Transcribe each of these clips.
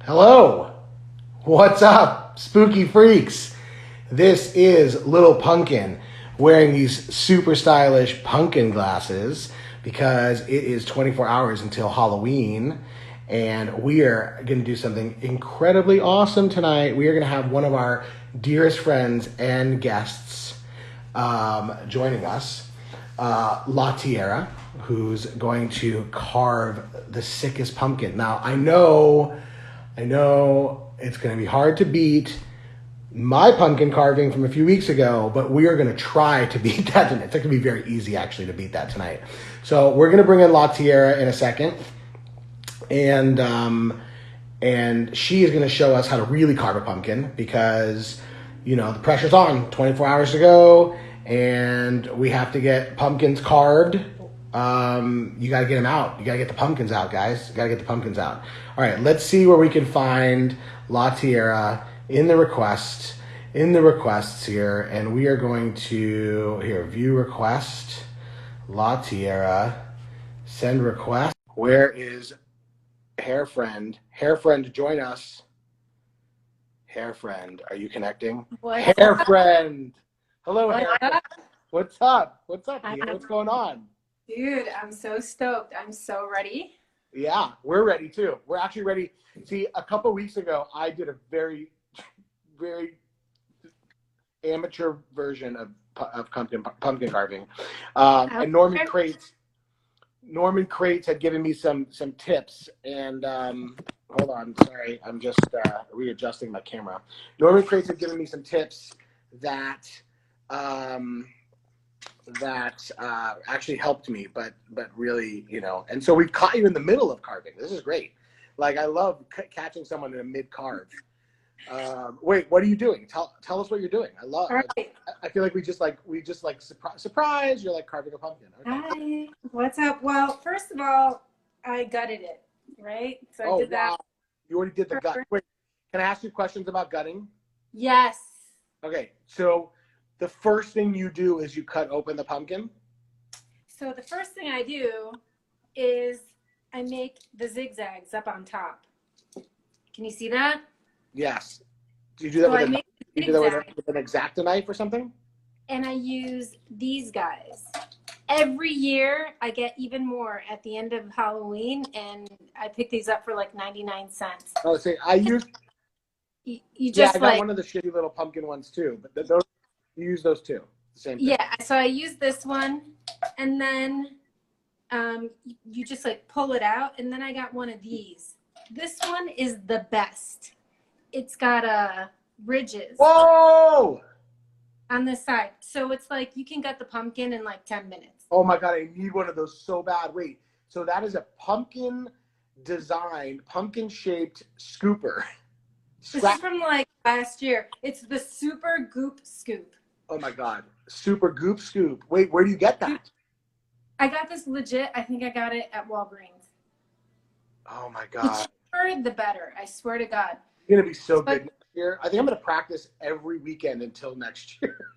Hello, what's up, spooky freaks? This is Lil Punkin wearing these super stylish pumpkin glasses because it is 24 hours until Halloween, and we are going to do something incredibly awesome tonight. We are going to have one of our dearest friends and guests joining us, La Tijera, who's going to carve the sickest pumpkin. Now, I know it's going to be hard to beat my pumpkin carving from a few weeks ago, but we are going to try to beat that tonight. It's going to be very easy, actually, to beat that tonight. So we're going to bring in La Tijera in a second, and she is going to show us how to really carve a pumpkin because, you know, the pressure's on. 24 hours to go, and we have to get pumpkins carved. You got to get them out. You got to get the pumpkins out, guys. You got to get the pumpkins out. All right, let's see where we can find La Tijera in the requests here, and we are going to view request, La Tijera, send request. Where is Hair Friend? Hair Friend, join us. Hair Friend, are you connecting? Hair Friend. Hello, Hair Friend. What's up? What's up, Tia? What's going on? Dude, I'm so stoked. I'm so ready. Yeah, we're ready too. We're actually ready. See, a couple weeks ago, I did a very, very amateur version of pumpkin carving, and Norman Crates had given me some tips. And hold on, sorry, I'm just readjusting my camera. Norman Crates had given me some tips that actually helped me, but really, you know, and so we've caught you in the middle of carving. This is great. Like, I love catching someone in a mid-carve. Wait, what are you doing? Tell us what you're doing. I love. Right. I feel like we just surprise. You're like carving a pumpkin. Okay. Hi, what's up? Well, first of all, I gutted it, right? So I did that. You already did the gut. Wait, can I ask you questions about gutting? Yes. Okay, so the first thing you do is you cut open the pumpkin? So the first thing I do is I make the zigzags up on top. Can you see that? Yes. Do you do that, with an X-Acto knife or something? And I use these guys. Every year I get even more at the end of Halloween, and I pick these up for like 99 cents. Oh, see, I use... You just I got one of the shitty little pumpkin ones too, but those, you use those too. Same thing. Yeah, so I use this one, and then you just like pull it out, and then I got one of these. This one is the best. It's got ridges. Whoa! On this side. So it's like you can gut the pumpkin in like 10 minutes. Oh my God, I need one of those so bad. Wait, so that is a pumpkin designed, pumpkin shaped scooper. This is from like last year. It's the Super Goop Scoop. Oh my God. Super Goop Scoop. Wait, where do you get that? I got this legit. I think I got it at Walgreens. Oh my God. The cheaper, the better. I swear to God. It's going to be so big next year. I think I'm going to practice every weekend until next year.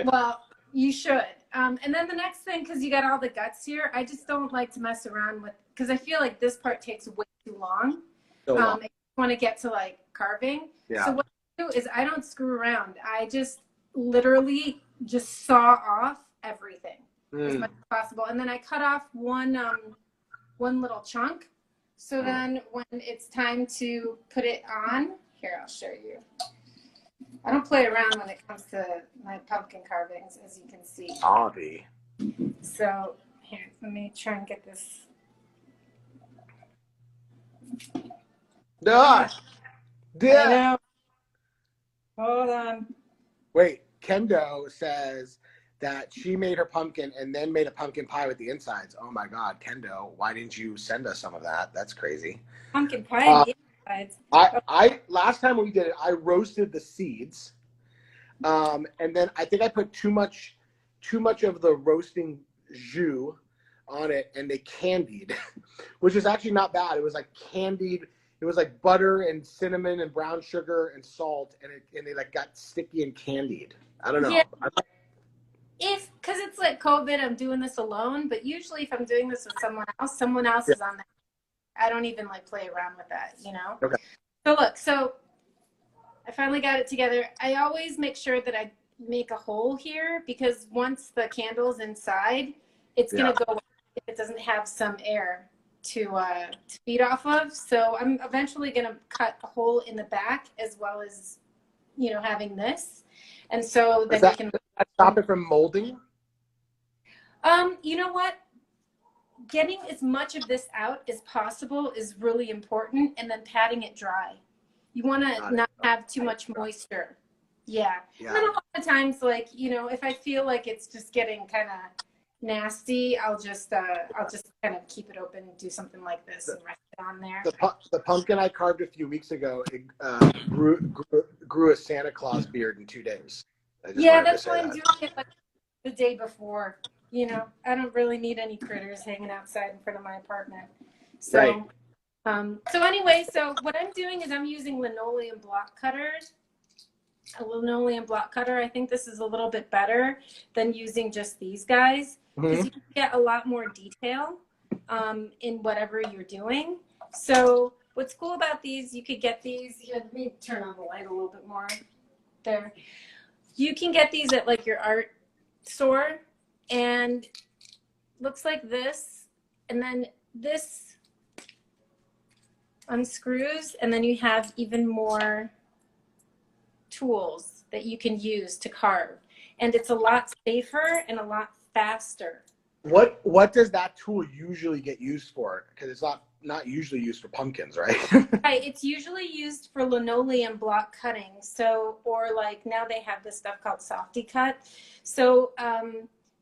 Well, you should. And then the next thing, because you got all the guts here, I just don't like to mess around with, because I feel like this part takes way too long. So long. If you want to get to like carving. Yeah. So what I do is I don't screw around. I just literally just saw off everything as much as possible. And then I cut off one little chunk. So then when it's time to put it on, here, I'll show you. I don't play around when it comes to my pumpkin carvings, as you can see. Obby. So here, let me try and get this. Yeah. Hold on. Wait, Kendo says that she made her pumpkin and then made a pumpkin pie with the insides. Oh my God, Kendo, why didn't you send us some of that? That's crazy. Pumpkin pie with the insides. I last time we did it, I roasted the seeds, and then I think I put too much of the roasting jus on it, and they candied, which is actually not bad. It was like candied. It was like butter and cinnamon and brown sugar and salt, and they like got sticky and candied. I don't know. Yeah. Because it's like COVID, I'm doing this alone, but usually if I'm doing this with someone else is on that. I don't even like play around with that, you know? Okay. So look, so I finally got it together. I always make sure that I make a hole here because once the candle's inside, it's going to go if it doesn't have some air to feed off of. So I'm eventually going to cut a hole in the back as well as, you know, having this. And so then you can stop it from molding. You know what? Getting as much of this out as possible is really important, and then patting it dry. You want to not have too much moisture. Yeah. And then a lot of times, like, you know, if I feel like it's just getting kind of nasty, I'll just kind of keep it open and do something like this and rest it on there. The pumpkin I carved a few weeks ago, it grew a Santa Claus beard in 2 days. Yeah, that's why I'm doing it like the day before. You know, I don't really need any critters hanging outside in front of my apartment. So, so anyway, so what I'm doing is I'm using linoleum block cutters. A linoleum block cutter. I think this is a little bit better than using just these guys because you can get a lot more detail in whatever you're doing. So what's cool about these, you could get these, let me turn on the light a little bit more there. You can get these at like your art store and looks like this, and then this unscrews, and then you have even more tools that you can use to carve, and it's a lot safer and a lot faster. What does that tool usually get used for? Because it's not usually used for pumpkins, right? Right, it's usually used for linoleum block cutting. So, or like now they have this stuff called softy cut. So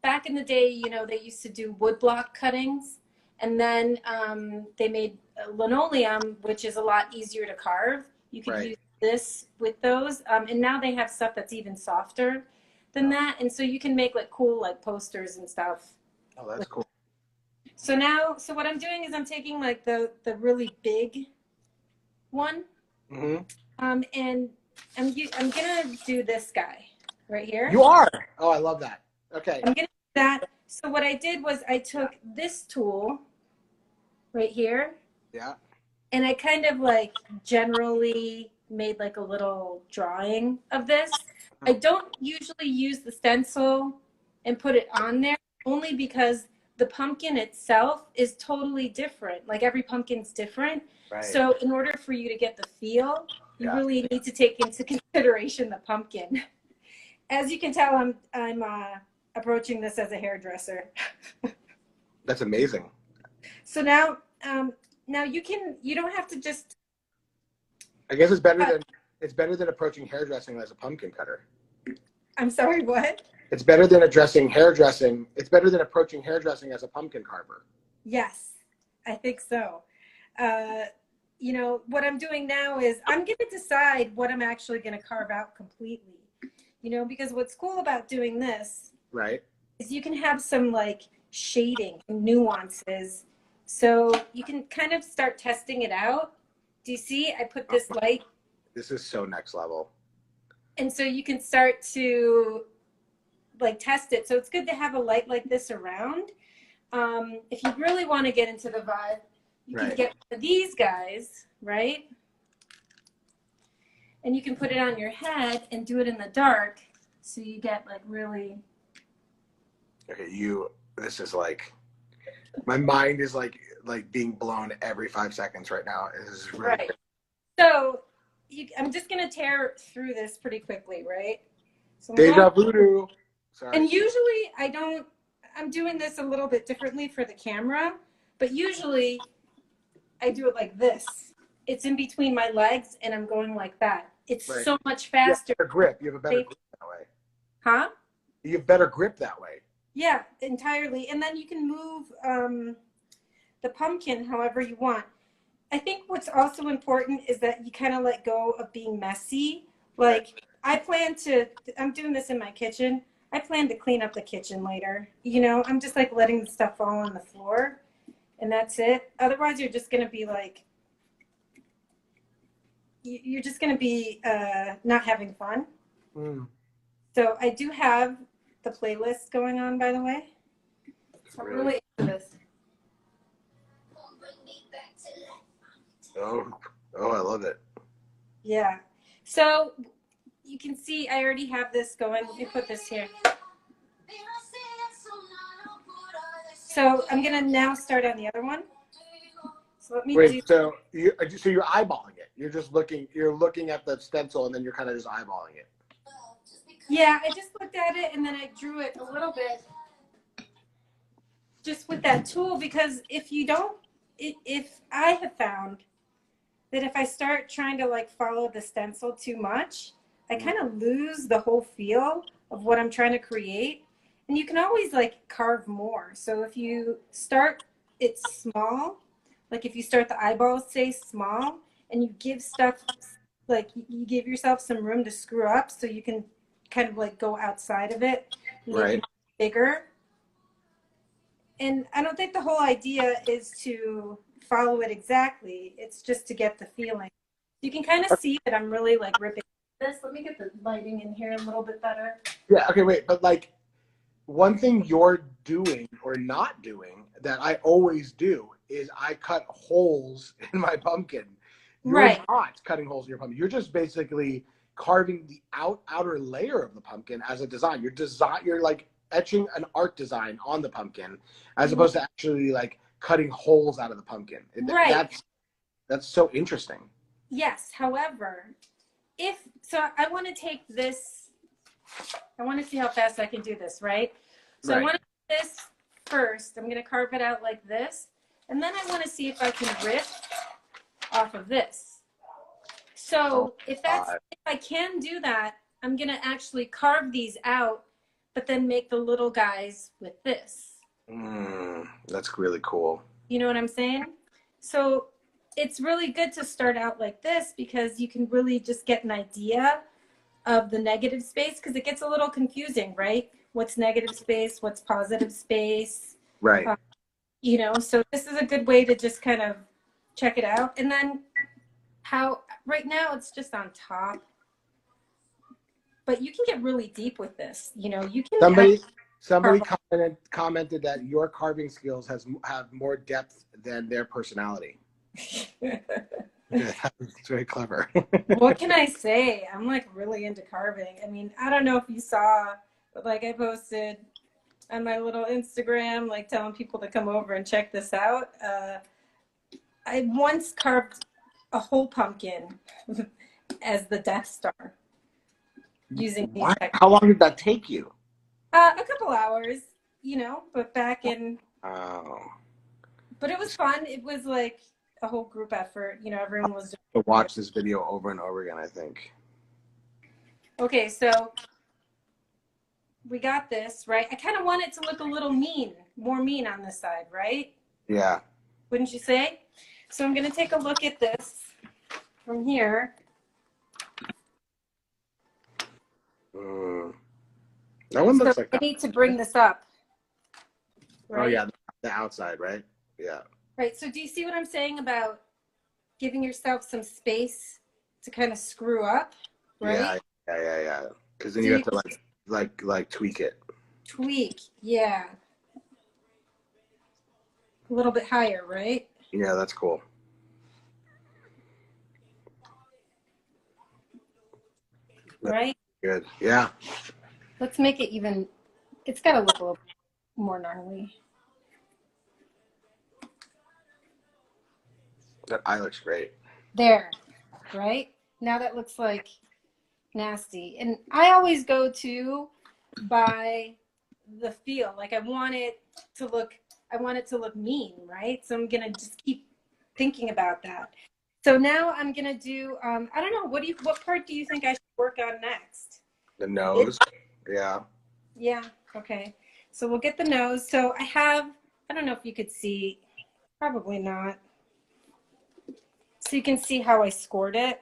back in the day, you know, they used to do wood block cuttings, and then they made linoleum, which is a lot easier to carve. You can use this with those, and now they have stuff that's even softer than that, and so you can make like cool like posters and stuff. Oh, that's cool. So now, so what I'm doing is I'm taking like the really big one, and I'm gonna do this guy right here. You are? Oh, I love that. Okay. I'm gonna do that. So what I did was I took this tool right here. Yeah. And I kind of like generally made like a little drawing of this. I don't usually use the stencil and put it on there only because the pumpkin itself is totally different. Like every pumpkin's different. Right. So in order for you to get the feel, you really need to take into consideration the pumpkin. As you can tell, I'm approaching this as a hairdresser. That's amazing. So now you don't have to just. I guess it's better than approaching hairdressing as a pumpkin cutter. I'm sorry, what? It's better than addressing hairdressing. It's better than approaching hairdressing as a pumpkin carver. Yes, I think so. You know, what I'm doing now is I'm going to decide what I'm actually going to carve out completely. You know, because what's cool about doing this, right, is you can have some like shading, nuances. So you can kind of start testing it out. Do you see? I put this light. This is so next level. And so you can start to like test it. So it's good to have a light like this around. If you really want to get into the vibe, you can get one of these guys, right? And you can put it on your head and do it in the dark. So you get like really. Okay, this is like, my mind is like being blown every 5 seconds right now. This is really right. So I'm just going to tear through this pretty quickly, right? So Deja voodoo. Sorry. And usually I'm doing this a little bit differently for the camera, but usually I do it like this. It's in between my legs and I'm going like that. It's so much faster. You have a grip. You have a better grip that way. Huh? You have better grip that way. Yeah, entirely. And then you can move the pumpkin however you want. I think what's also important is that you kind of let go of being messy. Like I'm doing this in my kitchen. I plan to clean up the kitchen later. You know, I'm just like letting the stuff fall on the floor and that's it. Otherwise you're just going to be like, you're just going to be not having fun. So I do have the playlist going on, by the way. So I'm really into this. Oh, oh, I love it. Yeah. So you can see I already have this going. Let me put this here. So I'm gonna now start on the other one. So let me Wait, so you're eyeballing it. You're looking at the stencil and then you're kind of just eyeballing it. Yeah, I just looked at it and then I drew it a little bit just with that tool, because if you don't, if I have found that if I start trying to like follow the stencil too much, I kind of lose the whole feel of what I'm trying to create. And you can always like carve more. So if you start it small, like if you start the eyeballs, say small, and you give stuff, like you give yourself some room to screw up so you can kind of like go outside of it, make it bigger. And I don't think the whole idea is to follow it exactly. It's just to get the feeling. You can kind of see that I'm really like ripping this. Let me get the lighting in here a little bit better. Yeah, okay, wait, but like one thing you're doing or not doing that I always do is I cut holes in my pumpkin. You're not cutting holes in your pumpkin. You're just basically carving the outer layer of the pumpkin as a design. You're like etching an art design on the pumpkin as opposed to actually like cutting holes out of the pumpkin. That's so interesting. Yes. However, I want to take this, I want to see how fast I can do this, right? So I want to do this first. I'm going to carve it out like this. And then I want to see if I can rip off of this. So if I can do that, I'm going to actually carve these out, but then make the little guys with this. That's really cool. You know what I'm saying? So it's really good to start out like this because you can really just get an idea of the negative space, because it gets a little confusing, right? What's negative space? What's positive space? Right. You know, so this is a good way to just kind of check it out. And then right now it's just on top, but you can get really deep with this. You know, you can. Somebody commented that your carving skills have more depth than their personality. It's very clever. What can I say? I'm like really into carving. I mean, I don't know if you saw, but like I posted on my little Instagram, like telling people to come over and check this out. I once carved a whole pumpkin as the Death Star using these techniques. How long did that take you? A couple hours, you know, but back in. Oh. But it was fun. It was like a whole group effort. You know, everyone was. To watch this video over and over again, I think. Okay, so we got this, right? I kind of want it to look a little more mean on this side, right? Yeah. Wouldn't you say? So I'm going to take a look at this from here. That one looks like I need to bring this up. Right? Oh, yeah, the outside, right? Yeah. Right, so do you see what I'm saying about giving yourself some space to kind of screw up, right? Yeah. Because then you have to like tweak it. Tweak, yeah. A little bit higher, right? Yeah, that's cool. Right? Good. Yeah. Let's make it even, it's got to look a little more gnarly. That eye looks great. There, right? Now that looks like nasty. And I always go by the feel. Like I want it to look mean, right? So I'm going to just keep thinking about that. So now I'm going to do, I don't know, what part do you think I should work on next? The nose. Yeah. Yeah. Okay. So we'll get the nose. So I don't know if you could see, probably not. So you can see how I scored it.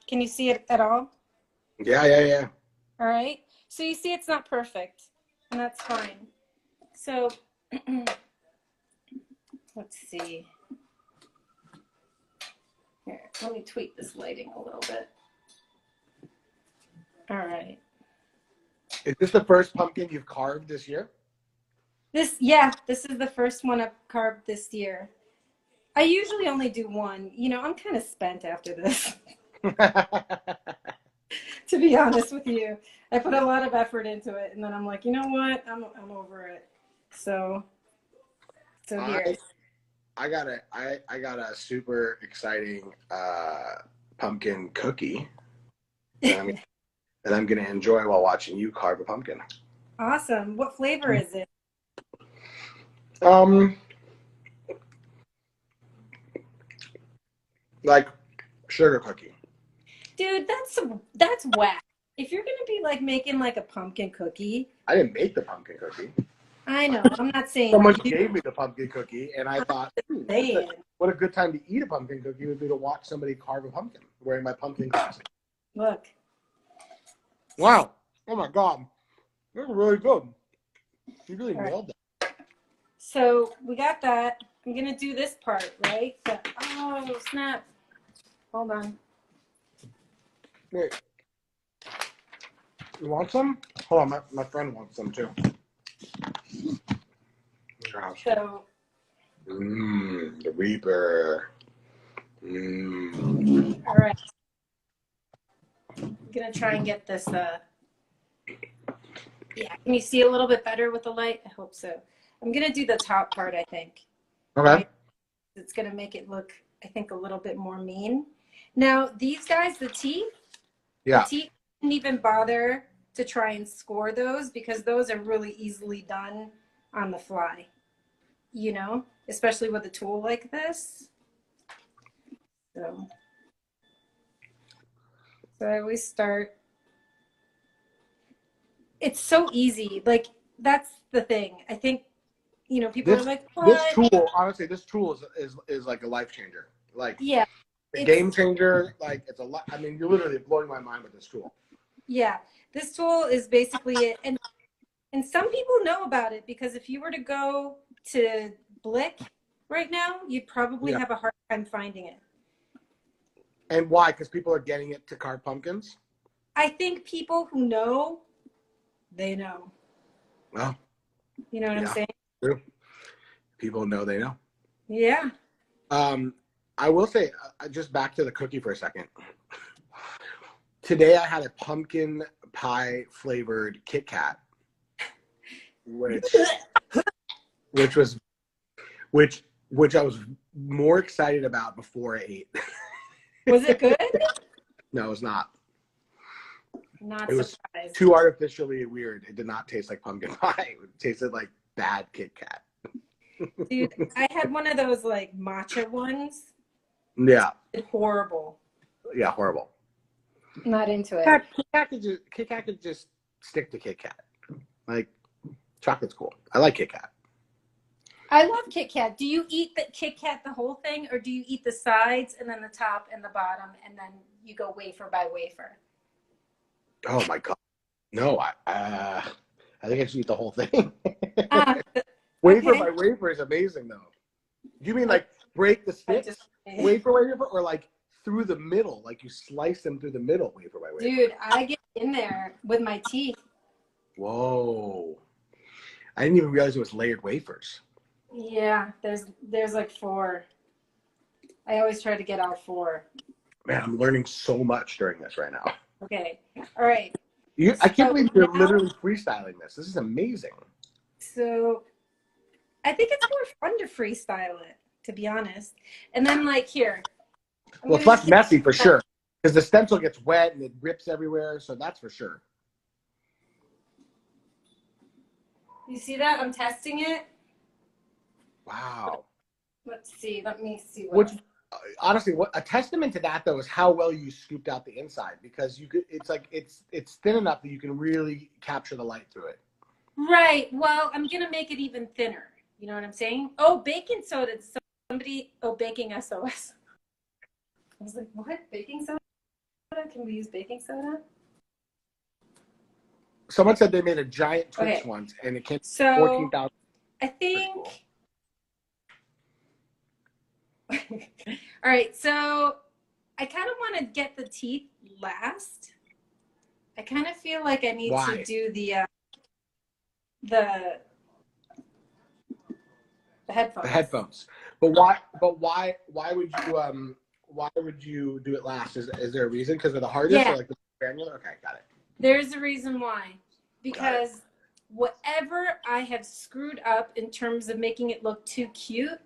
Can you see it at all? Yeah. All right. So you see it's not perfect, and that's fine. So let's see. Here, let me tweak this lighting a little bit. All right. Is this the first pumpkin you've carved this year? This is the first one I've carved this year. I usually only do one. You know, I'm kind of spent after this, to be honest with you. I put a lot of effort into it, and then I'm like, you know what? I'm over it. So here. I got a super exciting pumpkin cookie that I'm gonna enjoy while watching you carve a pumpkin. Awesome. What flavor is it? Like sugar cookie. Dude, that's whack. If you're gonna be like making like a pumpkin cookie. I didn't make the pumpkin cookie. I know. I'm not saying Someone gave me the pumpkin cookie, and I thought, saying. what a good time to eat a pumpkin cookie would be to watch somebody carve a pumpkin wearing my pumpkin glasses. Look. Wow. Oh my God. They're really good. You really nailed that. So we got that. I'm going to do this part, right? So, oh, snap. Hold on. Wait. You want some? Hold on. My friend wants some too. So. The Reaper. All right. I'm going to try and get this. Yeah. Can you see a little bit better with the light? I hope so. I'm going to do the top part, I think. Okay. Right? It's going to make it look, I think, a little bit more mean. Now, these guys, the teeth, didn't even bother to try and score those because those are really easily done on the fly, you know, especially with a tool like this. So I always start. It's so easy. Like, that's the thing. I think, you know, people are like, what? This tool, honestly, this tool is like a life changer. Like, yeah, a game changer. Like, it's a lot. I mean, you're literally blowing my mind with this tool. Yeah, this tool is basically it. And some people know about it because if you were to go to Blick right now, you'd probably have a hard time finding it. And why? Because people are getting it to carve pumpkins? I think people who know, they know. Well, you know what I'm saying? True. People know they know. Yeah. I will say, just back to the cookie for a second. Today I had a pumpkin pie flavored Kit Kat, which I was more excited about before I ate. Was it good? No, it was not. Not it was surprised. Too artificially weird. It did not taste like pumpkin pie. It tasted like bad Kit Kat. Dude, I had one of those like matcha ones. Yeah. It's horrible. Yeah, horrible. Not into it. Kit Kat could just stick to Kit Kat. Like, chocolate's cool. I like Kit Kat. I love Kit Kat. Do you eat the Kit Kat the whole thing, or do you eat the sides and then the top and the bottom, and then you go wafer by wafer? Oh my God. No, I think I should eat the whole thing. Wafer by wafer is amazing, though. Do you mean like break the sticks, wafer by wafer, or like through the middle, like you slice them through the middle, wafer by wafer? Dude, I get in there with my teeth. Whoa! I didn't even realize it was layered wafers. Yeah, there's like 4. I always try to get all 4. Man, I'm learning so much during this right now. Okay, all right. I can't believe you're literally freestyling this. This is amazing. So I think it's more fun to freestyle it, to be honest. And then like here. Well, it's less messy for sure. Because the stencil gets wet and it rips everywhere, so that's for sure. You see that? I'm testing it. Wow. Let's see. Let me see. Honestly, what a testament to that though is how well you scooped out the inside, because you could. It's like it's thin enough that you can really capture the light through it. Right. Well, I'm gonna make it even thinner. You know what I'm saying? Oh, baking soda. Somebody. Oh, baking SOS. I was like, what? Baking soda? Can we use baking soda? Someone said they made a giant Twix once, and it came 14,000. I think. All right, so I kind of want to get the teeth last. I kind of feel like I need to do the headphones. The headphones. Why would you do it last? Is there a reason? Because of the hardest or like the granular? Okay, got it. There's a reason why. Because whatever I have screwed up in terms of making it look too cute,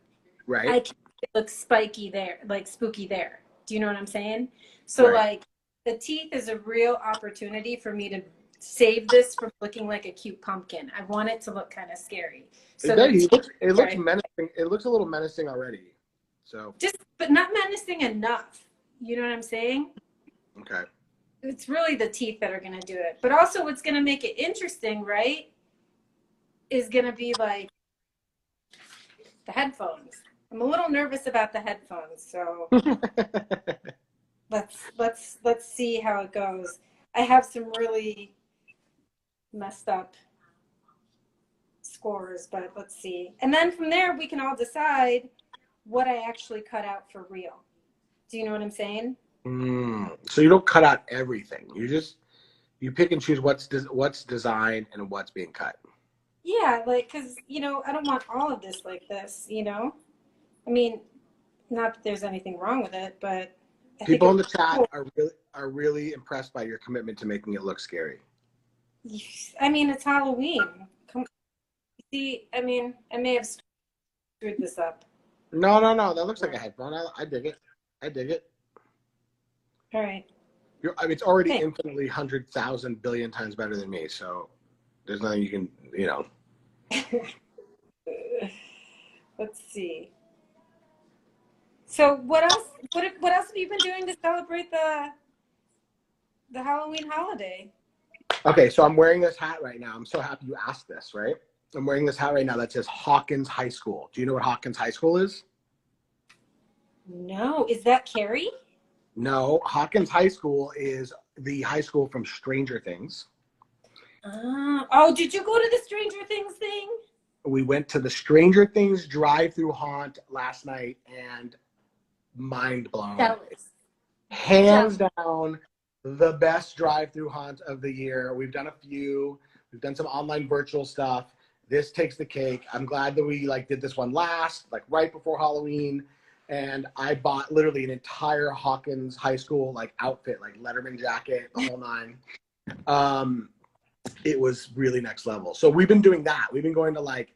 right, I can make it look spiky there, like spooky there. Do you know what I'm saying? So like the teeth is a real opportunity for me to save this from looking like a cute pumpkin. I want it to look kind of scary. So it looks menacing. It looks a little menacing already. So but not menacing enough. You know what I'm saying? Okay. It's really the teeth that are going to do it. But also what's going to make it interesting, right, is going to be like the headphones. I'm a little nervous about the headphones, so let's see how it goes. I have some really messed up scores, but let's see. And then from there, we can all decide what I actually cut out for real. Do you know what I'm saying? So you don't cut out everything. You pick and choose what's designed and what's being cut. Yeah, like, because, you know, I don't want all of this like this, you know? I mean, not that there's anything wrong with it, but people in the chat are really impressed by your commitment to making it look scary. I mean, it's Halloween. See, I mean, I may have screwed this up. No. That looks like a headphone. I dig it. All right. It's already infinitely 100,000 billion times better than me, so there's nothing you can, you know. Let's see. So what else? What else have you been doing to celebrate the Halloween holiday? Okay, so I'm wearing this hat right now. I'm so happy you asked this, right? I'm wearing this hat right now that says Hawkins High School. Do you know what Hawkins High School is? No. Is that Carrie? No, Hawkins High School is the high school from Stranger Things. Oh, did you go to the Stranger Things thing? We went to the Stranger Things drive-through haunt last night and mind blown. Hands down, the best drive-through haunt of the year. We've done a few. We've done some online virtual stuff. This takes the cake. I'm glad that we did this one last, right before Halloween. And I bought literally an entire Hawkins High School outfit, Letterman jacket, the whole nine. It was really next level. So we've been doing that. We've been going to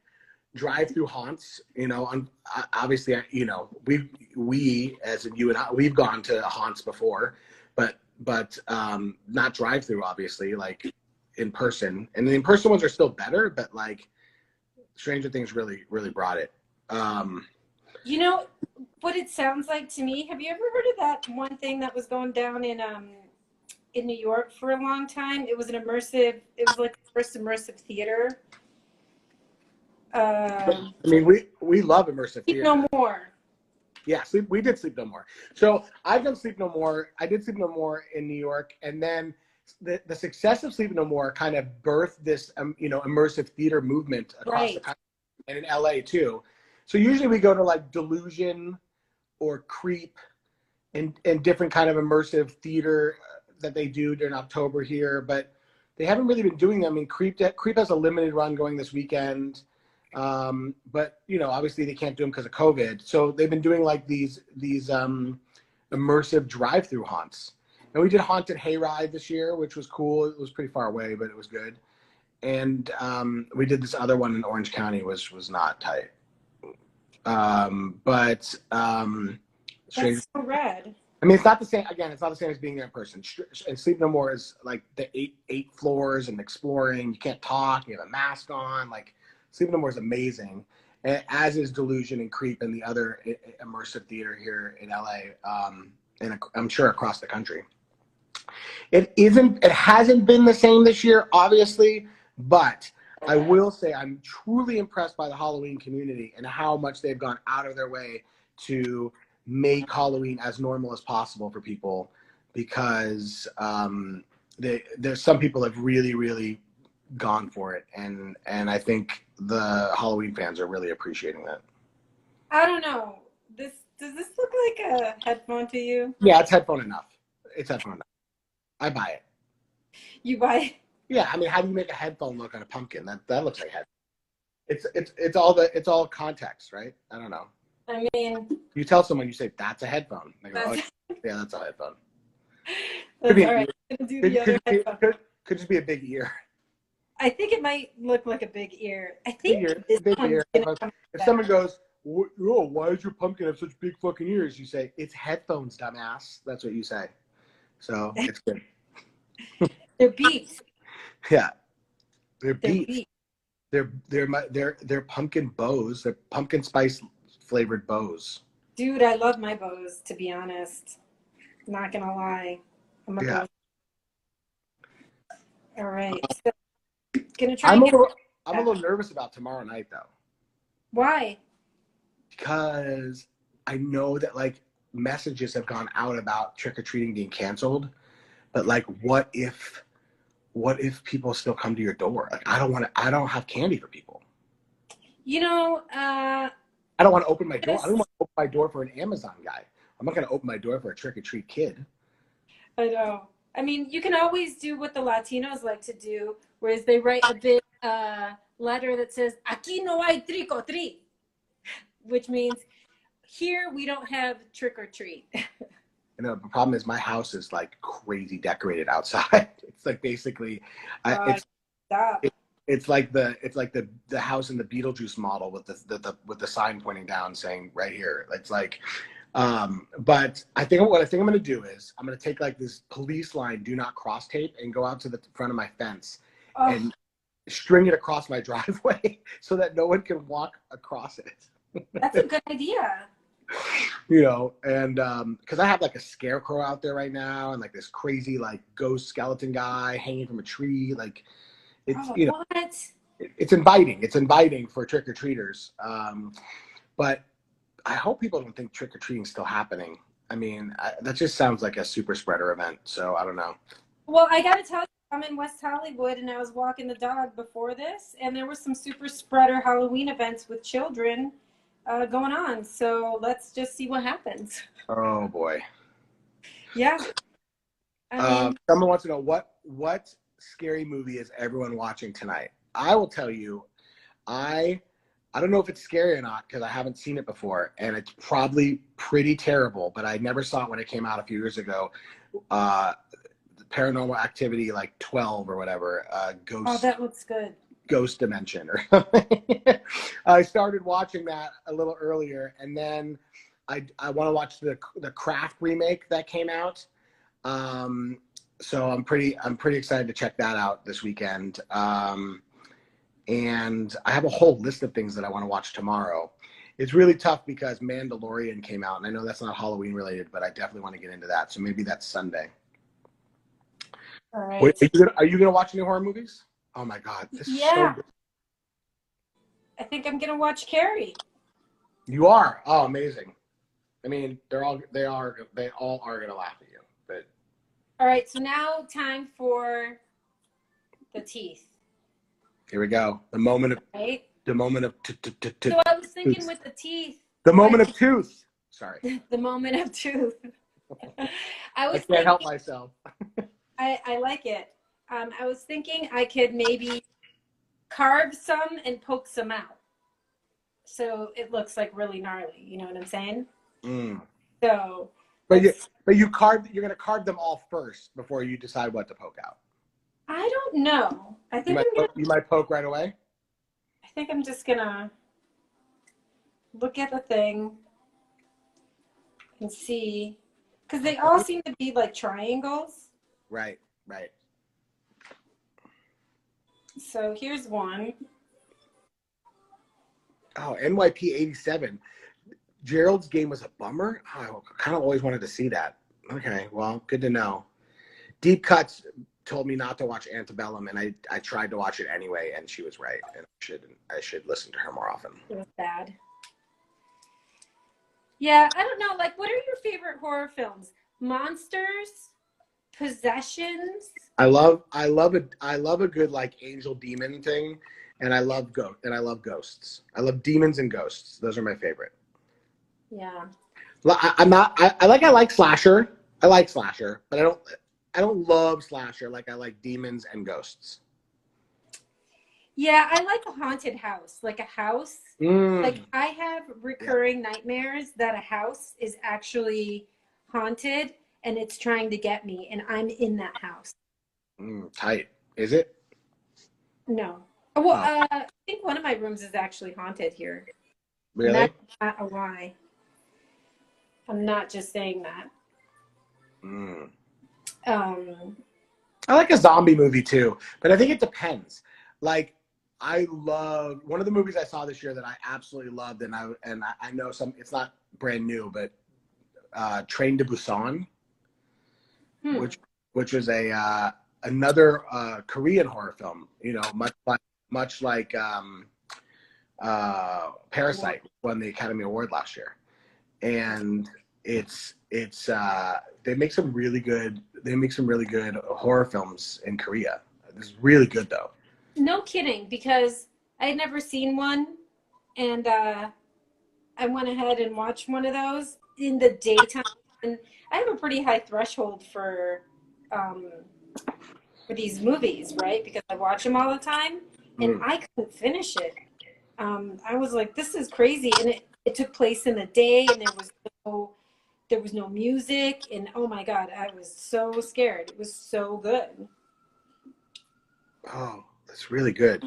drive-through haunts. You know, obviously, you know, we as in you and I, we've gone to haunts before, but not drive-through, obviously, in person. And the in-person ones are still better, but Stranger Things really brought it. You know what it sounds like to me? Have you ever heard of that one thing that was going down in New York for a long time? It was an immersive. It was like the first immersive theater. I mean, we love immersive theater. Sleep No More. Yeah, we did Sleep No More. So I've done Sleep No More. I did Sleep No More in New York, and then the success of Sleep No More kind of birthed this immersive theater movement across the country and in LA too. So usually we go to Delusion or Creep and different kind of immersive theater that they do during October here, but they haven't really been doing them. I mean, Creep has a limited run going this weekend, but obviously they can't do them because of COVID. So they've been doing these immersive drive-through haunts. And we did Haunted Hayride this year, which was cool. It was pretty far away, but it was good. And we did this other one in Orange County, which was not tight. That's so rad. I mean, it's not the same. Again, it's not the same as being there in person. And Sleep No More is the eight floors and exploring. You can't talk. You have a mask on. Sleep No More is amazing, as is Delusion and Creep and the other immersive theater here in LA, and I'm sure across the country. It hasn't been the same this year, obviously, but I will say I'm truly impressed by the Halloween community and how much they've gone out of their way to make Halloween as normal as possible for people, because there's some people have really gone for it, and I think the Halloween fans are really appreciating that. I don't know. Does this look like a headphone to you? Yeah, it's headphone enough. It's headphone enough. I buy it. You buy it? Yeah, I mean, how do you make a headphone look on a pumpkin? That looks like headphone. It's all context, right? I don't know. I mean, You tell someone, you say, that's a headphone. They go, that's, oh, yeah, that's a headphone. that's Be all right. I'm gonna do the other headphone. Could just be a big ear. I think it might look like a big ear. I Big think ear, this big one's ear. gonna come If back. someone goes, oh, why does your pumpkin have such big fucking ears? You say, it's headphones, dumbass. That's what you say. So it's good. They're beats. Yeah, they're They're beats. beats. They're pumpkin bows. They're pumpkin spice flavored bows. Dude, I love my bows, to be honest. Not gonna lie. I'm a bow. All right. So, gonna try I'm and get a little nervous about tomorrow night though. Why? Because I know that like messages have gone out about trick-or-treating being canceled, but like what if people still come to your door? Like I don't have candy for people. You know, I don't want to open my door. I don't want to open my door for an Amazon guy. I'm not going to open my door for a trick-or-treat kid. I know. I mean, you can always do what the Latinos like to do, whereas they write a big letter that says, "Aquí no hay trick or treat," which means here we don't have trick or treat. You know, the problem is my house is like crazy decorated outside. It's like basically, it's like the house in the Beetlejuice model with the sign pointing down saying right here. It's like, but I think what I'm going to do is I'm going to take like this police line, do not cross tape, and go out to the front of my fence and string it across my driveway so that no one can walk across it. That's a good idea. You know, and because I have like a scarecrow out there right now, and like this crazy like ghost skeleton guy hanging from a tree. Like it's you know, it's inviting. It's inviting for trick or treaters. But I hope people don't think trick or treating is still happening. I mean, that just sounds like a super spreader event. So I don't know. Well, I got to tell you, I'm in West Hollywood, and I was walking the dog before this, and there were some super spreader Halloween events with children going on. So let's just see what happens. Oh boy. Yeah. I mean, someone wants to know what scary movie is everyone watching tonight? I will tell you, I don't know if it's scary or not because I haven't seen it before, and it's probably pretty terrible. But I never saw it when it came out a few years ago. Paranormal Activity, like 12 or whatever. Ghost. Oh, that looks good. Ghost Dimension or something. I started watching that a little earlier, and then I want to watch the Craft remake that came out. So I'm pretty excited to check that out this weekend. And I have a whole list of things that I want to watch tomorrow. It's really tough because Mandalorian came out, and I know that's not Halloween related, but I definitely want to get into that. So maybe that's Sunday. All right. Wait, are you gonna watch any horror movies? Oh my God, this is so good. I think I'm gonna watch Carrie. You are? Oh, amazing. I mean, they all are gonna laugh at you. But all right, so now time for the teeth. Here we go. The moment of right. The moment of So I was thinking with the teeth. The moment of tooth. Sorry. The moment of tooth. I can't help myself. I like it. I was thinking I could maybe carve some and poke some out, so it looks like really gnarly. You know what I'm saying? Mm. So, but you're gonna carve them all first before you decide what to poke out. I don't know. I think you might poke right away. I think I'm just gonna look at the thing and see, because they all seem to be like triangles. Right. So here's one. Oh, NYP 87. Gerald's game was a bummer. I kind of always wanted to see that. Okay, well, good to know. Deep Cuts told me not to watch Antebellum, and I tried to watch it anyway, and she was right. And I should listen to her more often. It was bad. Yeah, I don't know. Like, what are your favorite horror films? Monsters? Possessions? I love a good like angel demon thing, and I love ghosts. I love demons and ghosts. Those are my favorite. Yeah. I like slasher. I like slasher, but I don't love slasher like I like demons and ghosts. Yeah, I like a haunted house, like a house. Like Mm. I have Yeah. recurring nightmares that a house is actually haunted and it's trying to get me, and I'm in that house. Tight. Is it? No. Well, Oh, I think one of my rooms is actually haunted here, and really? that's not a lie. I'm not just saying that. Mm. Um, I like a zombie movie too, but I think it depends. Like, I love one of the movies I saw this year that I absolutely loved, and I know some. It's not brand new, but Train to Busan, hmm. which was a another Korean horror film. You know, much like Parasite won the Academy Award last year, and they make some really good horror films in Korea. This is really good though. No kidding, because I had never seen one, and I went ahead and watched one of those in the daytime. And I have a pretty high threshold um, for these movies, right? Because I watch them all the time, and Mm. I couldn't finish it. I was like, "This is crazy," and it took place in the day, and there was no music, and oh my god, I was so scared. It was so good. Oh, that's really good.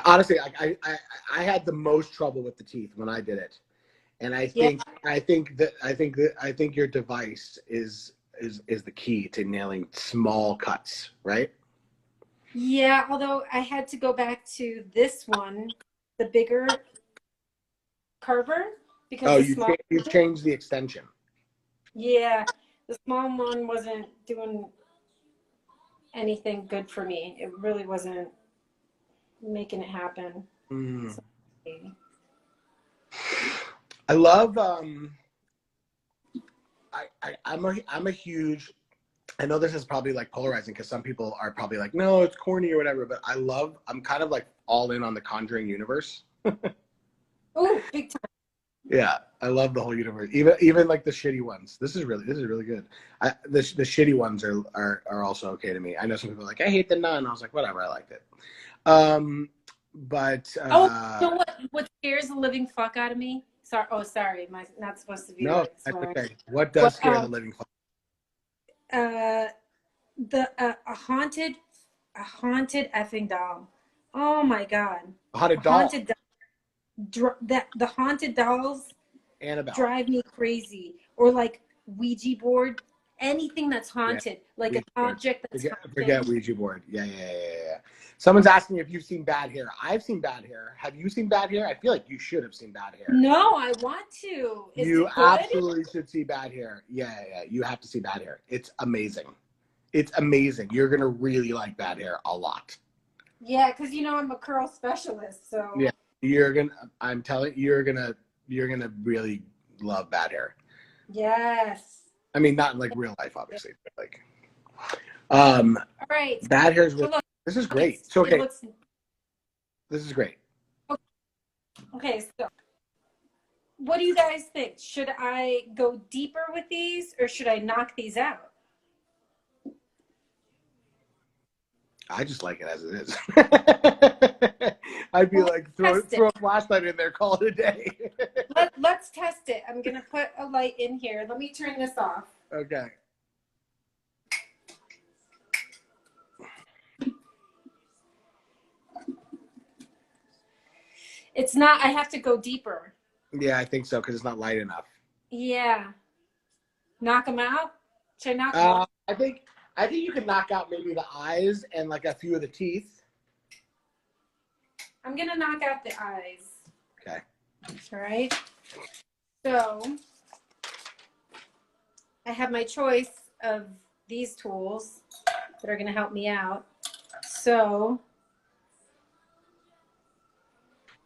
Honestly, I had the most trouble with the teeth when I did it, and Yeah, I think your device is the key to nailing small cuts, right? yeah. Although I had to go back to this one, the bigger carver, because Oh, the small, you've changed the extension. yeah, the small one wasn't doing anything good for me. It really wasn't making it happen. Mm. So, I love I'm a huge. I know this is probably like polarizing because some people are probably like, no, it's corny or whatever. But I'm kind of like all in on the Conjuring universe. oh, big time. Yeah, I love the whole universe, even like the shitty ones. This is really good. The shitty ones are also okay to me. I know some people are like, I hate the nun. I was like, whatever, I liked it. But Oh, you know what scares the living fuck out of me? Sorry, oh, sorry, my not supposed to be no, like that's swearing. okay. What does But scare the living fuck? uh, the a haunted effing doll. Oh my god, A haunted a doll, haunted that the haunted dolls Annabelle. drive me crazy. Or like Ouija board, anything that's Yeah, haunted, like an Ouija board. object that's Forget haunted. Ouija board. Yeah. Someone's asking if you've seen Bad Hair. I've seen Bad Hair. Have you seen Bad Hair? I feel like you should have seen Bad Hair. No, I want to. Is You it good? absolutely should see Bad Hair. Yeah. You have to see Bad Hair. It's amazing. It's amazing. You're gonna really like Bad Hair a lot. Yeah, because you know I'm a curl specialist, so Yeah, you're gonna. I'm telling you, you're gonna really love Bad Hair. yes. I mean, not in like real life, obviously, but like, All right. Bad Hair's So really. look, This is great. So it okay, looks this is great. okay. So, what do you guys think? Should I go deeper with these, or should I knock these out? I just like it as it is. I'd be Well, like, let's test it. throw a flashlight in there, call it a day. Let's test it. I'm gonna put a light in here. Let me turn this off. Okay. It's not. I have to go deeper. Yeah, I think so because it's not light enough. Yeah. Knock them out. Should I knock one? I think you can knock out maybe the eyes and like a few of the teeth. I'm gonna knock out the eyes. Okay. All right. So I have my choice of these tools that are gonna help me out. So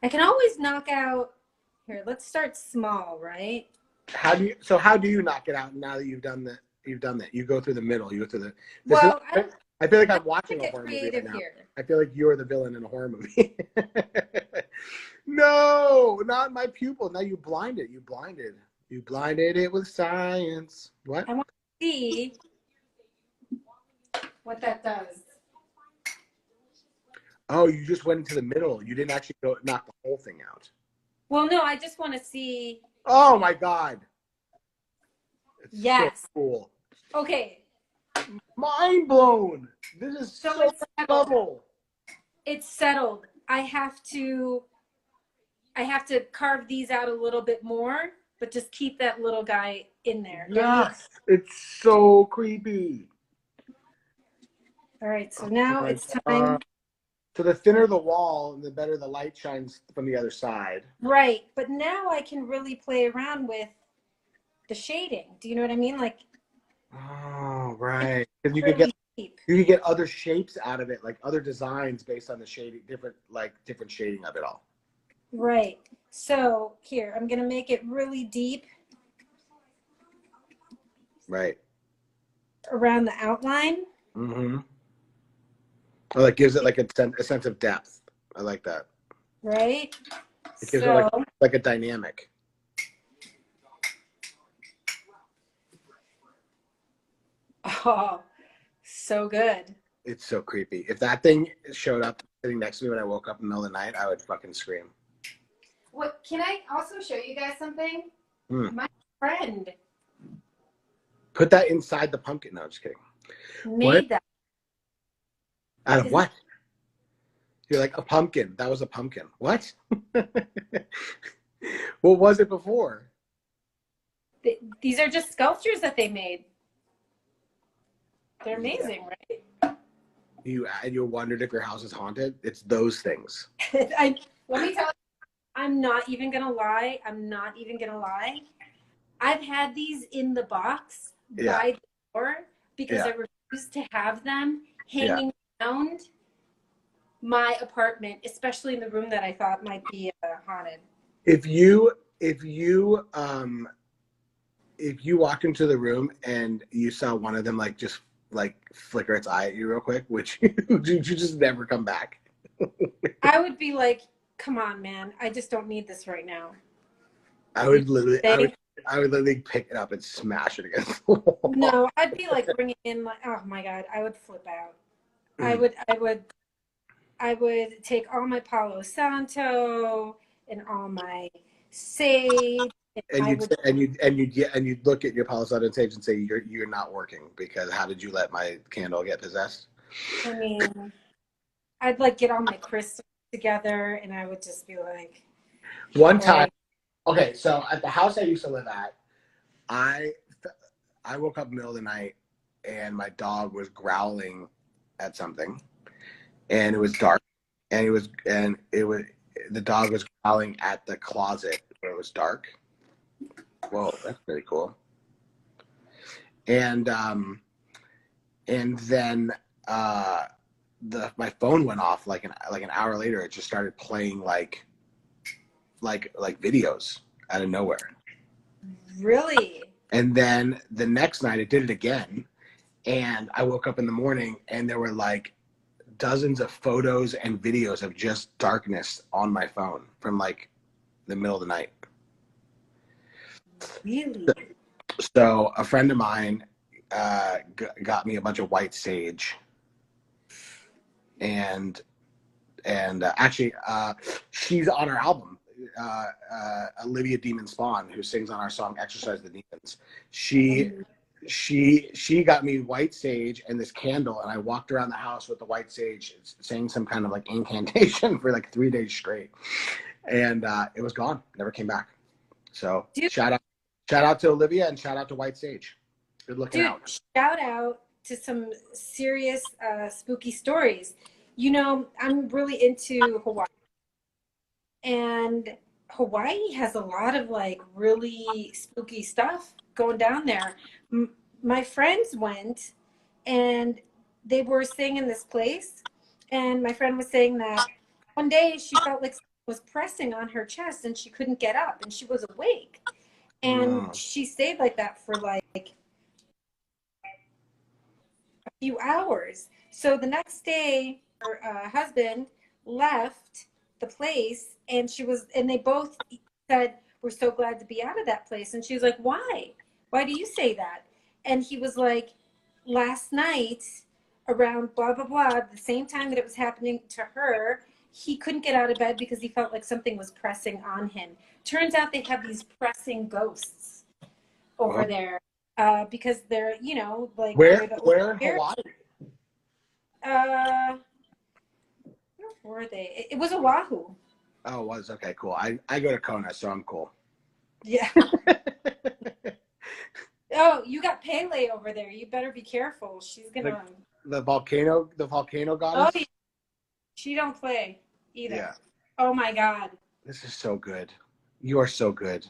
I can always knock out here. Let's start small, right? How do you knock it out now that you've done that? You go through the middle. You go through the. This is. Well, I I feel like I'm want to watching a get horror movie creative right now. here. I feel like you're the villain in a horror movie. No, not my pupil. Now you blinded. You blinded. You blinded it with science. What? I want to see what that does. Oh, you just went into the middle. You didn't actually go knock the whole thing out. Well, no, I just want to see. Oh my God. It's Yes. so cool. Okay. Mind blown. This is so it's settled. level. It's settled. I have to carve these out a little bit more, but just keep that little guy in there. Yes. It's so creepy. All right, so now Oh it's time. So the thinner the wall, the better the light shines from the other side. Right, but now I can really play around with the shading. Do you know what I mean? Like, oh, right. Because really deep. you could get other shapes out of it, like other designs based on the shading, different shading of it all. Right. So here, I'm gonna make it really deep. Right. Around the outline. Mm-hmm. Oh, that gives it like a sense of depth. I like that. Right. It gives it like a dynamic. Oh, so good. It's so creepy. If that thing showed up sitting next to me when I woke up in the middle of the night, I would fucking scream. What? Can I also show you guys something? My friend put that inside the pumpkin. No, I'm just kidding. Made that. Out of what? You're like, a pumpkin. That was a pumpkin. What? What was it before? These are just sculptures that they made. They're amazing, right? You wondered if your house is haunted? It's those things. Let me tell you, I'm not even gonna lie. I've had these in the box by the door because I refuse to have them hanging around my apartment, especially in the room that I thought might be haunted. If you walked into the room and you saw one of them like just like flicker its eye at you real quick, which you just never come back. I would be like, come on, man, I just don't need this right now. I would literally pick it up and smash it against the wall. No, I'd be like bringing in like, oh my God, I would flip out. I would take all my Palo Santo and all my sage. And you'd look at your Palo Santo sage and say, you're not working because how did you let my candle get possessed? I mean, I'd like get all my crystals together and I would just be like. One time, okay, so at the house I used to live at, I woke up in the middle of the night and my dog was growling at something, and it was dark, and the dog was growling at the closet where it was dark. Whoa, that's pretty cool. And then my phone went off like an hour later. It just started playing like videos out of nowhere. Really? And then the next night it did it again, and I woke up in the morning and there were like dozens of photos and videos of just darkness on my phone from like the middle of the night. Really? So a friend of mine got me a bunch of white sage, and actually she's on our album, Olivia Demon Spawn, who sings on our song Exercise the Demons. She got me white sage and this candle, and I walked around the house with the white sage saying some kind of like incantation for like 3 days straight, and it was gone, never came back. So shout out to Olivia and shout out to white sage. Good looking out. Shout out to some serious spooky stories. You know, I'm really into Hawaii, and Hawaii has a lot of like really spooky stuff going down there. My friends went and they were staying in this place, and my friend was saying that one day she felt like someone was pressing on her chest and she couldn't get up, and she was awake, and she stayed like that for like a few hours. So the next day her husband left the place, and they both said, we're so glad to be out of that place. And she was like, why do you say that? And he was like, last night around blah, blah, blah, the same time that it was happening to her, he couldn't get out of bed because he felt like something was pressing on him. Turns out they have these pressing ghosts over there because they're, you know, like where they're in Hawaii? Where were they? It was Oahu. Oh, it was okay, cool. I go to Kona, so I'm cool. Yeah. Oh, you got Pele over there. You better be careful. She's gonna the volcano goddess. Oh, she don't play either. Yeah. Oh my God. This is so good. You are so good.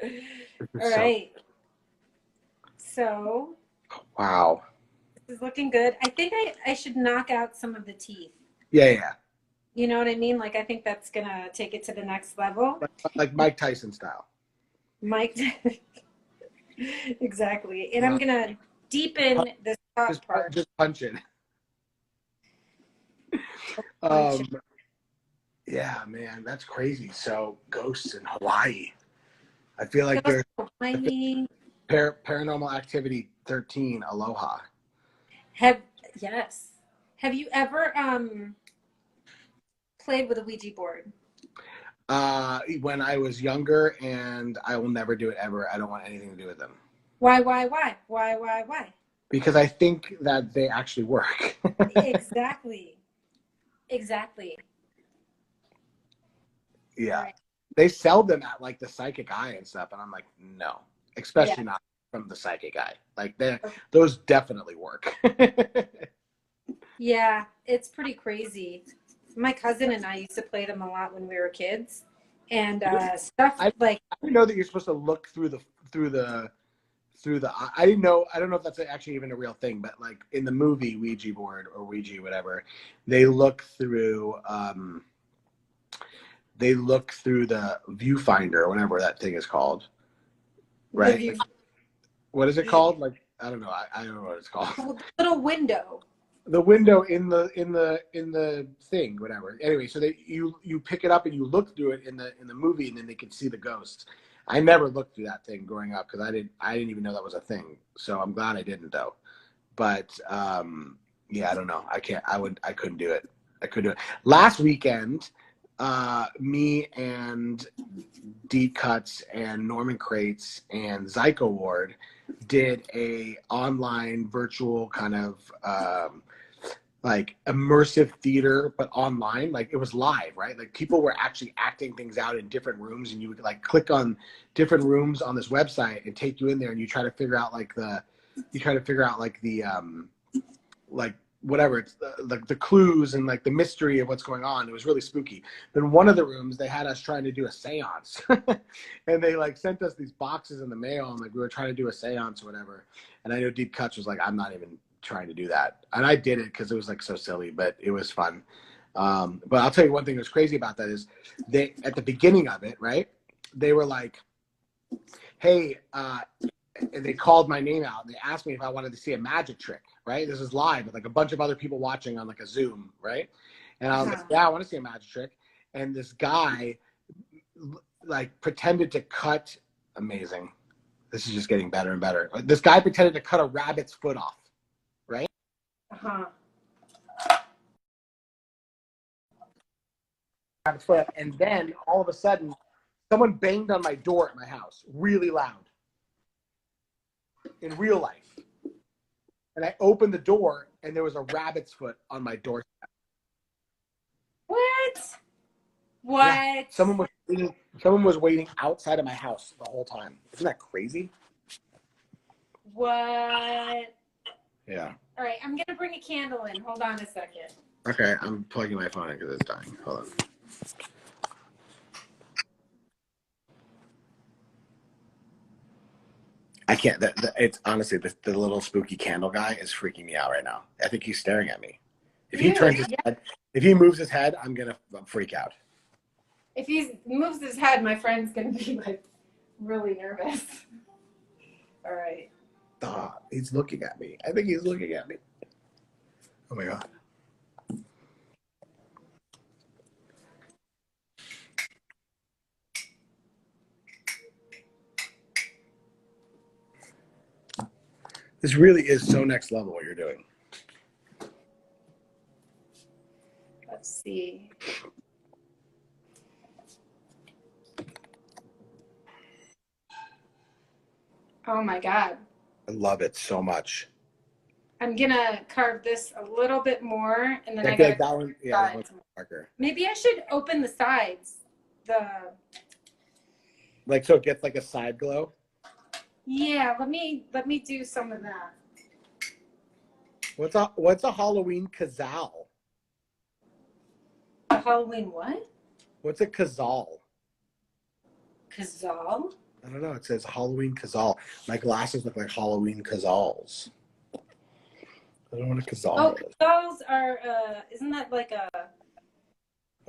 All right. So. Wow. This is looking good. I think I should knock out some of the teeth. Yeah. You know what I mean? Like, I think that's gonna take it to the next level. Like Mike Tyson style. Mike. Exactly. And I'm gonna deepen this top part. Just punch it. Yeah, man, that's crazy. So ghosts in Hawaii. I feel like there's Paranormal Activity 13 Aloha. Yes. Have you ever played with a Ouija board? When I was younger, and I will never do it ever. I don't want anything to do with them. Why? Because I think that they actually work. Exactly. Yeah. Right. They sell them at like the Psychic Eye and stuff, and I'm like, no. Especially not from the Psychic Eye. Like those definitely work. Yeah, it's pretty crazy. My cousin and I used to play them a lot when we were kids, and stuff like. I didn't know that you're supposed to look through the. I didn't know. I don't know if that's actually even a real thing, but like in the movie Ouija board or Ouija whatever, they look through. They look through the viewfinder or whatever that thing is called, right? Like, what is it called? Like I don't know. I don't know what it's called. The little window. The window in the thing, whatever. Anyway, so you pick it up and you look through it in the movie, and then they can see the ghosts. I never looked through that thing growing up because I didn't even know that was a thing. So I'm glad I didn't though. But yeah, I don't know. I couldn't do it. I couldn't do it. Last weekend, me and Deep Cuts and Norman Crates and Zyko Ward did a online virtual kind of like immersive theater, but online. Like it was live, right? Like people were actually acting things out in different rooms, and you would like click on different rooms on this website and take you in there, and you try to figure out like the like whatever, it's like the clues and like the mystery of what's going on. It was really spooky. Then one of the rooms, they had us trying to do a seance and they like sent us these boxes in the mail, and like we were trying to do a seance or whatever. And I know Deep Cuts was like, I'm not even trying to do that. And I did it because it was like so silly, but it was fun. But I'll tell you one thing that's crazy about that is they, at the beginning of it, right, they were like, hey, and they called my name out and they asked me if I wanted to see a magic trick, right? This is live with like a bunch of other people watching on like a Zoom, right? And I was like, yeah, I want to see a magic trick. And this guy like pretended to cut, amazing. This is just getting better and better. This guy pretended to cut a rabbit's foot off, right? Rabbit's foot. And then all of a sudden, someone banged on my door at my house really loud. In real life. And I opened the door and there was a rabbit's foot on my doorstep. What? Yeah. Someone was waiting outside of my house the whole time. Isn't that crazy? What? Yeah. All right, I'm gonna bring a candle in. Hold on a second. Okay, I'm plugging my phone in because it's dying. Hold on. I can't. It's honestly the little spooky candle guy is freaking me out right now. I think he's staring at me. If he turns his head, if he moves his head, I'm gonna freak out. If he moves his head, my friend's gonna be like really nervous. All right. He's looking at me. I think he's looking at me. Oh my God. This really is so next level what you're doing. Let's see. Oh my God. I love it so much. I'm gonna carve this a little bit more, and then I I feel gotta like that one, yeah, that one's darker. Maybe I should open the sides. Like, so it gets like a side glow. Yeah, let me do some of that. What's a Halloween kazal? A Halloween what? What's a kazal? Kazal? I don't know. It says Halloween kazal. My glasses look like Halloween kazals. I don't know what a kazal is. Kazals are, isn't that like a...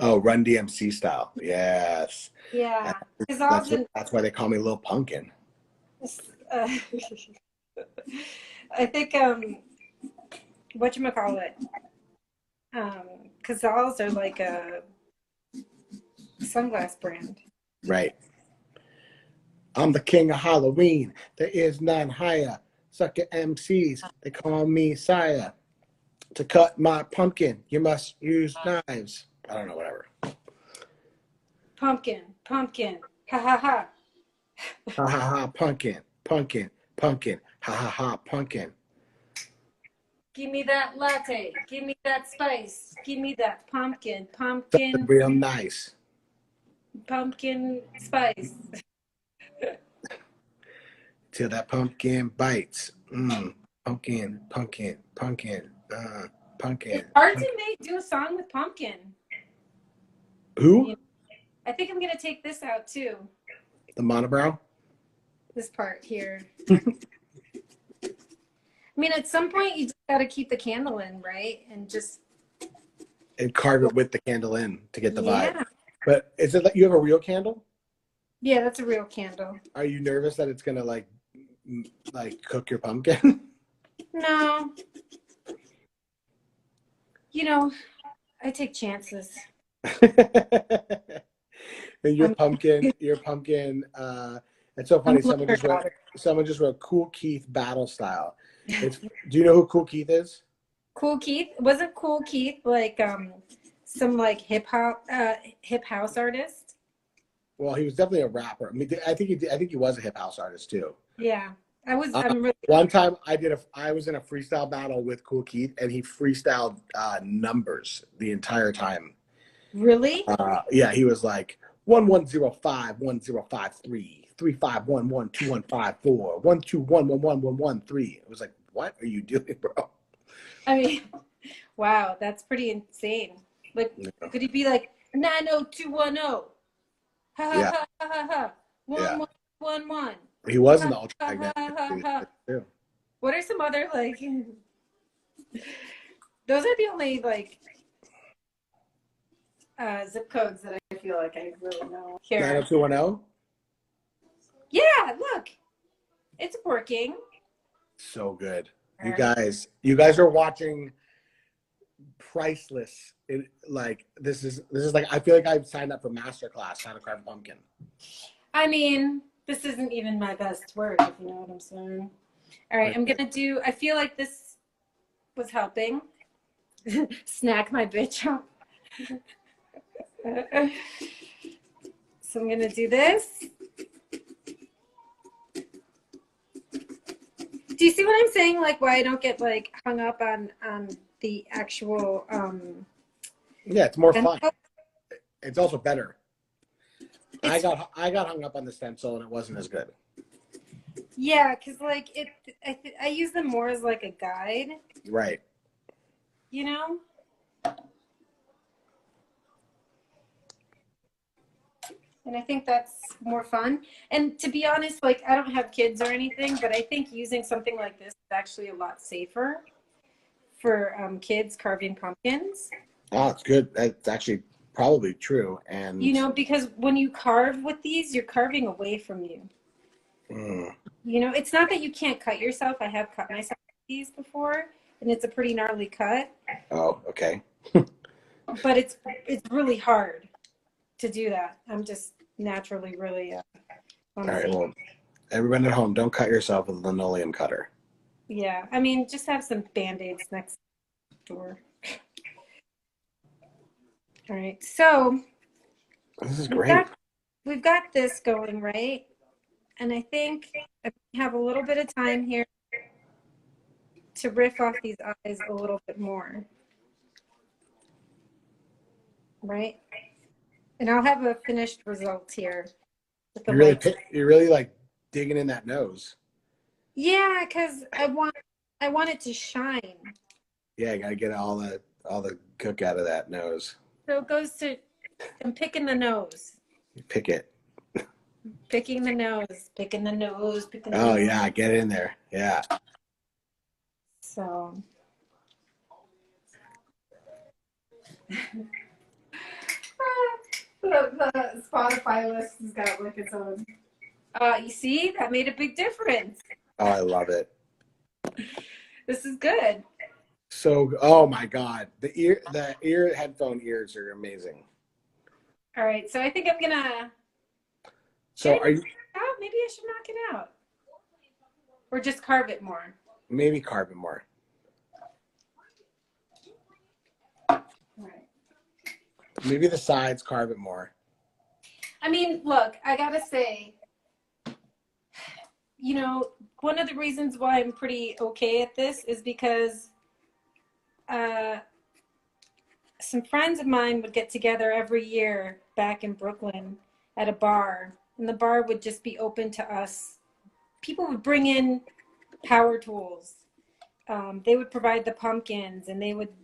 Oh, Run DMC style. Yes. Yeah. That's why they call me Lil Punkin. I think, whatchamacallit? Kazals are like a sunglass brand. Right. I'm the king of Halloween. There is none higher. Sucker MCs, they call me sire. To cut my pumpkin, you must use knives. I don't know, whatever. Pumpkin, ha ha ha. Ha ha ha, pumpkin, ha ha ha, pumpkin. Give me that latte, give me that spice, give me that pumpkin. Something real nice. Pumpkin spice. Till that pumpkin bites. Pumpkin. It's hard to do a song with pumpkin. Who? I think I'm gonna take this out too. The monobrow? This part here. I mean, at some point you just gotta keep the candle in, right? And carve it with the candle in to get the vibe. vibe. But is it like you have a real candle? Yeah, that's a real candle. Are you nervous that it's gonna like cook your pumpkin? No. You know, I take chances. And your pumpkin, it's so funny. Someone just wrote Cool Keith battle style. Do you know who Cool Keith is? Cool Keith? Wasn't Cool Keith like some like hip house artist? Well, he was definitely a rapper. I mean, I think he was a hip house artist too. Yeah. One time I was in a freestyle battle with Cool Keith, and he freestyled numbers the entire time. Really? Yeah, he was like 1105 1053 3511 2154 121111113. It was like, what are you doing, bro? I mean, wow, that's pretty insane. Like, could he be like 90210? Ha ha ha ha ha. 1111. He was in the Ultra Magnetic too. What are some other like? Those are the only like zip codes that I feel like I really know. Here. 90210. Yeah, look, it's working. So good. You guys are watching priceless. This is like, I feel like I've signed up for masterclass how to carve a pumpkin. I mean, this isn't even my best work, if you know what I'm saying. All right, I'm gonna do. I feel like this was helping. Snack my bitch up. So I'm gonna do this. Do you see what I'm saying? Like why I don't get like hung up on the actual Yeah, it's more fun. It's also better. I got hung up on the stencil and it wasn't as good. Yeah, because like I use them more as like a guide. Right. You know? And I think that's more fun. And to be honest, like I don't have kids or anything, but I think using something like this is actually a lot safer for kids carving pumpkins. Oh, it's good. That's actually probably true. And you know, because when you carve with these, you're carving away from you. You know, it's not that you can't cut yourself. I have cut myself with these before, and it's a pretty gnarly cut. Oh, okay. But it's really hard to do that. I'm just naturally really all right, well, everyone at home, don't cut yourself with a linoleum cutter. Yeah, I mean, just have some Band-Aids next door. All right, so This is we've great. got this going, right? And I think I have a little bit of time here to riff off these eyes a little bit more, right? And I'll have a finished result here with the light. You're really like digging in that nose. Yeah, because I want it to shine. Yeah, you gotta get all the cook out of that nose. So it goes to, I'm picking the nose. You pick it. Picking the nose, picking the nose, picking the Oh nose. yeah, get in there. Yeah. So the Spotify list has got like its own. You see, that made a big difference. Oh, I love it. This is good. So, oh my God, the headphone ears are amazing. All right, so I think I'm gonna. So are you? Oh, maybe I should knock it out, or just carve it more. Maybe carve it more. All right. Maybe the sides carve it more. I mean, look, I gotta say, you know, one of the reasons why I'm pretty okay at this is because some friends of mine would get together every year back in Brooklyn at a bar, and the bar would just be open to us. People would bring in power tools. They would provide the pumpkins, and they would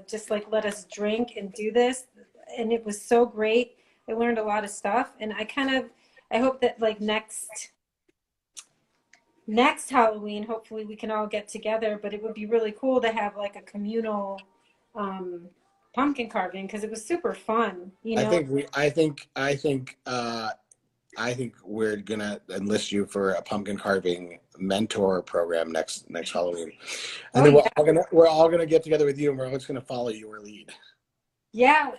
just like let us drink and do this, and it was so great. I learned a lot of stuff, and I hope that like next Halloween, hopefully we can all get together, but it would be really cool to have like a communal pumpkin carving, because it was super fun, you know. I think we're gonna enlist you for a pumpkin carving mentor program next Halloween, and then we're all gonna get together with you, and we're all just gonna follow your lead. Yeah,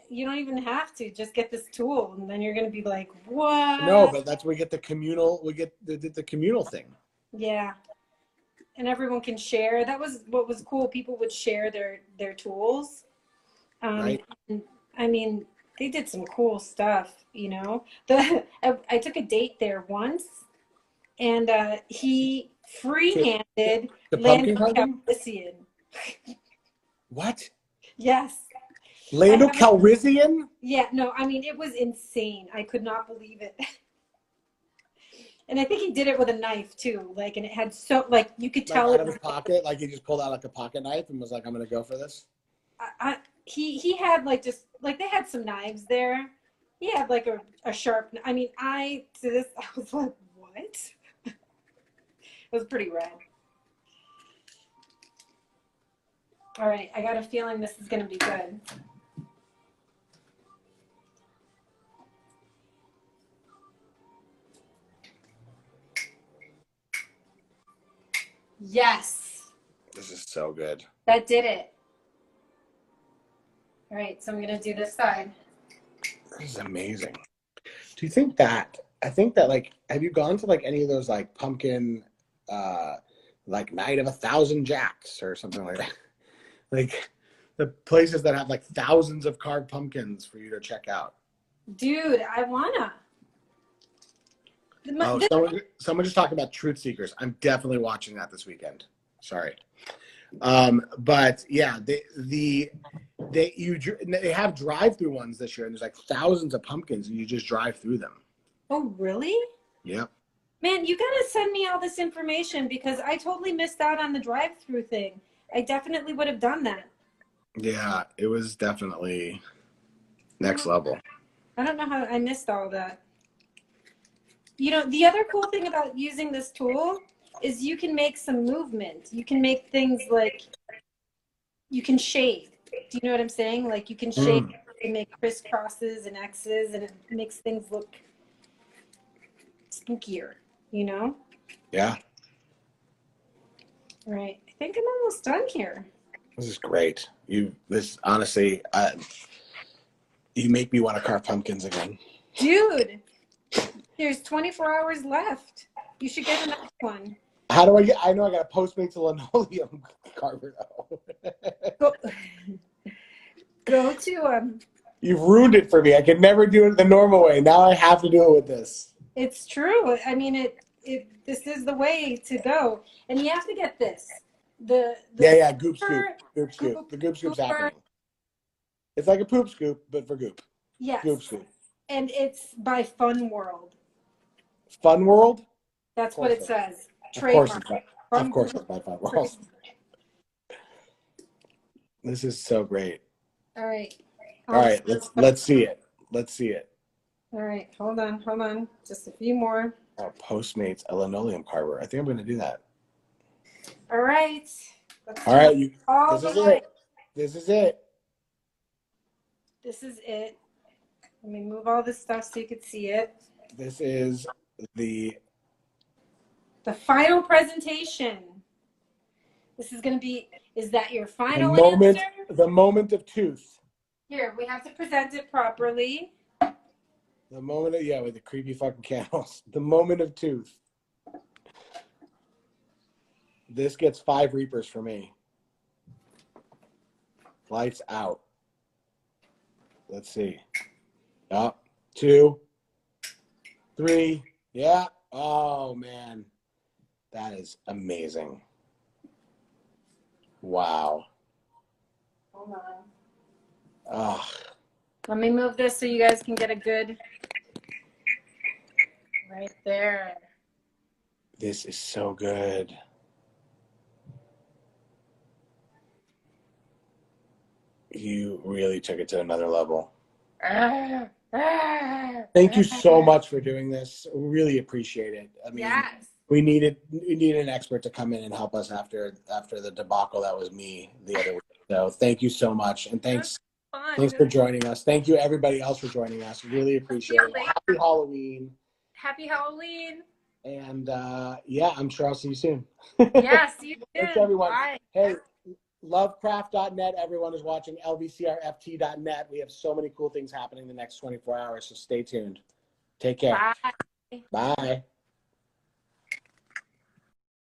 you don't even have to just get this tool, and then you're gonna be like, what? No, but that's where we get the communal. We get the communal thing. Yeah, and everyone can share. That was what was cool. People would share their tools. Right. And, I mean, they did some cool stuff, you know. I took a date there once, and he free-handed the pumpkin carving? Calrissian. What? Yes. Lando Calrissian? Yeah, no, I mean, it was insane. I could not believe it. And I think he did it with a knife too, like, and it had so, like, you could tell out of his pocket, like he just pulled out like a pocket knife and was like, "I'm gonna go for this." He had like just like they had some knives there. He had like a sharp. I mean, I was like, what? It was pretty rad. All right, I got a feeling this is gonna be good. Yes. This is so good. That did it. All right, so I'm gonna do this side. This is amazing. Do you think that? I think that, like, have you gone to like any of those like pumpkin, like Night of 1,000 Jacks or something like that? Like the places that have like thousands of carved pumpkins for you to check out. Dude, I wanna. Someone just talked about Truth Seekers. I'm definitely watching that this weekend. Sorry. But yeah, they have drive-through ones this year, and there's like thousands of pumpkins, and you just drive through them. Oh, really? Yep. Man, you gotta send me all this information, because I totally missed out on the drive-through thing. I definitely would have done that. Yeah, it was definitely next level. I don't know how I missed all that. You know, the other cool thing about using this tool is you can make some movement. You can make things like, you can shade. Do you know what I'm saying? Like, you can shade and make crisscrosses and X's, and it makes things look spookier, you know? Yeah. All right. I think I'm almost done here. This is great. Honestly, you make me want to carve pumpkins again. Dude, there's 24 hours left. You should get another one. How do I know I got a Postmates linoleum carver though. Go to You've ruined it for me. I could never do it the normal way. Now I have to do it with this. It's true. I mean, this is the way to go, and you have to get this. The Yeah, goop scoop, super goop scoop. The goop scoop's gooper. happening. It's like a poop scoop, but for goop. Yes. Goop scoop. And it's by Fun World. Fun World? That's what it says. Of course it's by Fun World. This is so great. All right. All right, let's see it. Let's see it. All right, hold on. Just a few more. Oh, Postmates, a linoleum carver. I think I'm going to do that. All right. All right, this is it. This is it. This is it. Let me move all this stuff so you can see it. This is the final presentation. This is going to be, is that your final moment, answer? The moment of truth. Here, we have to present it properly. The moment of, with the creepy fucking candles. The moment of truth. This gets 5 Reapers for me. Lights out. Let's see. Up, 2, 3. Yeah. Oh, man. That is amazing. Wow. Hold on. Oh. Let me move this so you guys can get a good... Right there. This is so good. You really took it to another level. Thank you so much for doing this. We really appreciate it. I mean, yes. we needed an expert to come in and help us after the debacle that was me the other week. So thank you so much, and thanks for joining us. Thank you everybody else for joining us. Really appreciate it. Happy Halloween. Happy Halloween. And I'm sure I'll see you soon. Yeah, see you soon. Thanks everyone. Bye. Hey, lovecraft.net. Everyone is watching LVCRFT.net. We have so many cool things happening the next 24 hours, so stay tuned. Take care. Bye. Bye.